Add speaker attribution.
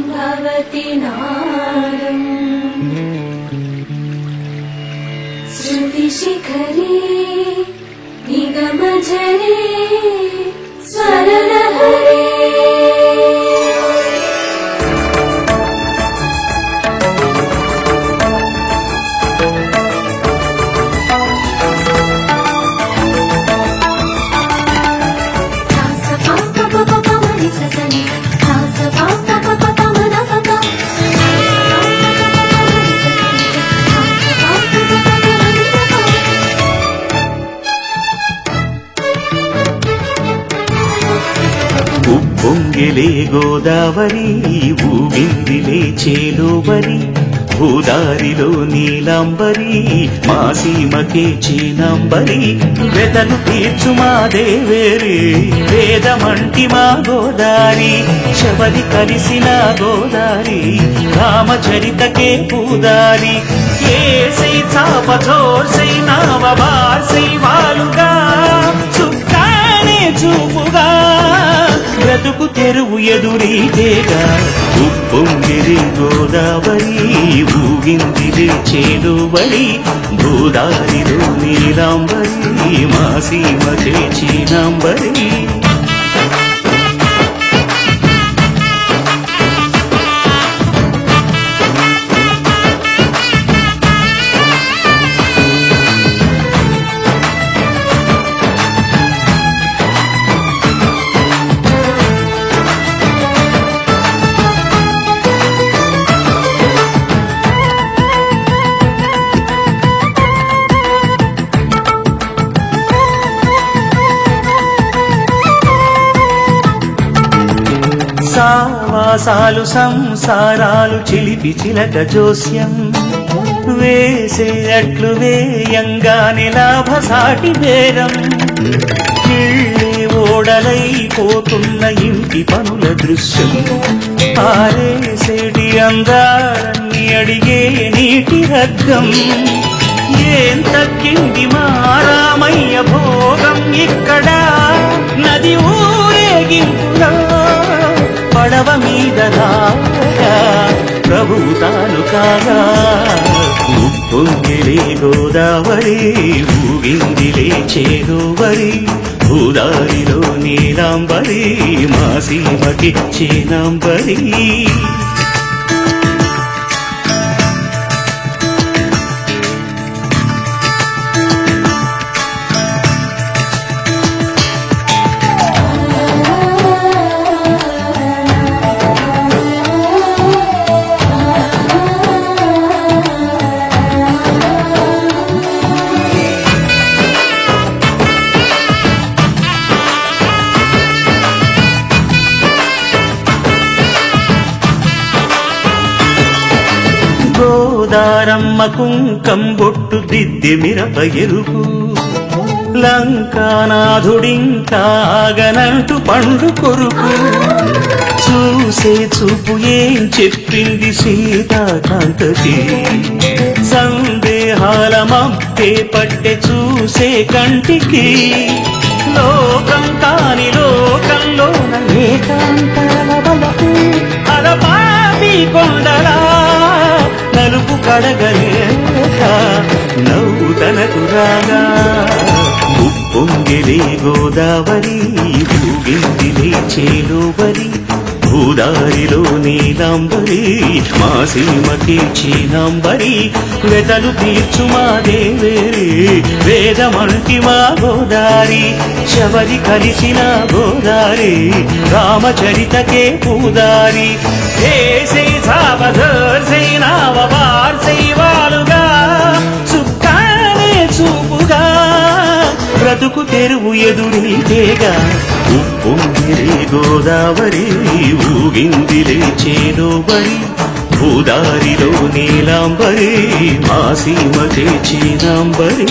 Speaker 1: भवति नादम् श्रुतिशिखरे निगमझरे स्वरलहरे
Speaker 2: పొంగిలే గోదావరి ఊగిందిలే చేలోబరి భూదారిలో నీలాంబరి మా సీమకే చీనాంబరి వెదలు తీర్చు మా దేవేరి వేదమంటి మా గోదారి శబరి కలిసిన గోదారి రామచరితకే పూదారి ఏసై చాప జోర్సై నావ బార్సై వాలుగా చుక్కానే చూపుగా బ్రతుకు తెరువు ఎదురీతేగా ఉప్పొంగిరి గోదావరి ఊగిందిలే చేలోబరి భూదారిలో నీలాంబరి మా సీమకే చీనాంబరి సావాసాలు సంసారాలు చిలిపి చిలక జోస్యం వేసేట్లు వేయంగానే లాభసాటి బేరం ఇళ్ళే ఓడలైపోతున్న ఇంటి పనుల దృశ్యం ఆరేసేటి అందాలన్నీ అడిగే నీటి రగ్గం ఏం తగ్గింది మా రామయ్య భోగం ఇక్కడ నది ఊరేగింపులో పడవ మీద ప్రభువు తాను కాగా ఉప్పొంగిలే గోదావరి ఊగిందిలే చేలోబరి భూదారిలో నీలాంబరి మా సీమకి చీనాంబరి గోదారమ్మ కుంకం బొట్టు దిద్దె మిరప ఎరుపు లంకానాథుడింకాగనంటూ పండు కొరుకు చూసే చూపు ఏం చెప్పింది సీతాకాంతకి సందేహాల మప్పే పట్టె చూసే కంటికి లోకం కాని లోకంలోన ఏకాంతాల బలపు అలపాపి కొండలా నలుపు కడగలేక నవ్వు తనకు రాగా ఉప్పొంగిలే గోదావరి ఊగిందిలే చేలోబరి భూదారిలో నీలాంబరి మా సీమకి చీనాంబరి వెదలు తీర్చు మా దేవేరి వేదమంటి మా గోదారి శబరి కలిసిన గోదారి రామచరితకే పూదారి ఏసై సావధర్సై నావ బార్సై వాలుగా చుక్కానే చూపుగా బ్రతుకు తెరువు ఎదురీతేగా ఉప్పొంగిలే గోదావరి ఊగిందిలే చేలోబరి భూదారిలో నీలాంబరి మా సీమకే చీనాంబరి